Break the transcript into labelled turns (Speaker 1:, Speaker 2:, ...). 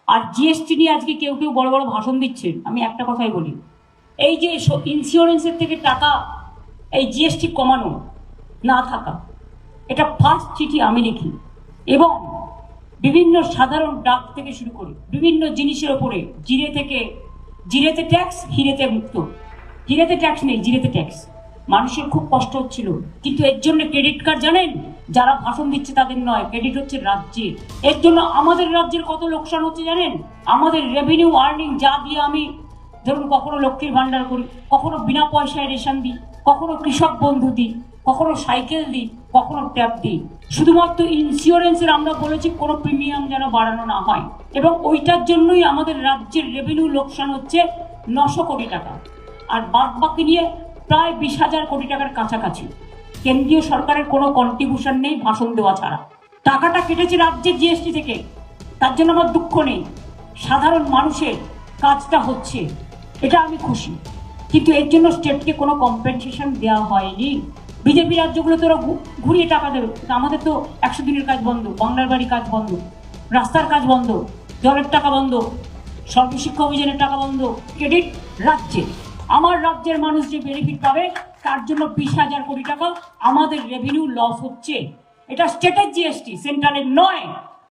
Speaker 1: আর GST নিয়ে আজকে কেউ কেউ বড় বড় ভাষণ দিচ্ছেন, আমি একটা কথাই বলি, এই যে ইন্স্যুরেন্সের থেকে টাকা, এই জিএসটি কমানো না থাকা, এটা ফার্স্ট চিঠি আমি লিখি এবং বিভিন্ন সাধারণ ডাক থেকে শুরু করে বিভিন্ন জিনিসের ওপরে জিরেতে ট্যাক্স, হিরেতে মুক্ত। হিরেতে ট্যাক্স নেই, জিরেতে ট্যাক্স। মানুষের খুব কষ্ট হচ্ছিল, কিন্তু এর জন্য ক্রেডিট কার্ড জানেন যারা ভাষণ দিচ্ছে তাদের নয়, ক্রেডিট হচ্ছে রাজ্যে। এর জন্য আমাদের রাজ্যের কত লোকসান হচ্ছে জানেন? আমাদের রেভিনিউ আর্নিং যা দিয়ে আমি ধরুন কখনো লক্ষ্মীর ভান্ডার করি, কখনো বিনা পয়সায় রেশন দিই, কখনো কৃষক বন্ধু দিই, কখনো সাইকেল দিই, কখনো ট্যাব দিই, শুধুমাত্র ইন্স্যুরেন্সের আমরা বলেছি কোনো প্রিমিয়াম যেন বাড়ানো না হয়। এবং ওইটার জন্যই আমাদের রাজ্যের রেভিনিউ লোকসান হচ্ছে 900 কোটি টাকা, আর বাদ বাকি নিয়ে প্রায় 20,000 কোটি টাকার কাছাকাছি। কেন্দ্রীয় সরকারের কোনো কন্ট্রিবিউশন নেই ভাষণ দেওয়া ছাড়া। টাকাটা কেটেছে রাজ্যের জিএসটি থেকে, তার জন্য আমার দুঃখ নেই। সাধারণ মানুষের কাজটা হচ্ছে, এটা আমি খুশি, কিন্তু এর জন্য স্টেটকে কোনো কম্পেনসেশন দেওয়া হয়নি। বিজেপি রাজ্যগুলো তো ঘুরিয়ে টাকা দেবে, আমাদের তো 100 দিনের কাজ বন্ধ, বাংলার বাড়ি কাজ বন্ধ, রাস্তার কাজ বন্ধ, জলের টাকা বন্ধ, সর্বশিক্ষা অভিযানের টাকা বন্ধ। ক্রেডিট রাজ্যে, আমার রাজ্যের মানুষ যে বেনিফিট পাবে তার জন্য 20,000 কোটি টাকা আমাদের রেভিনিউ লস হচ্ছে। এটা স্টেটের জিএসটি, সেন্ট্রালের নয়।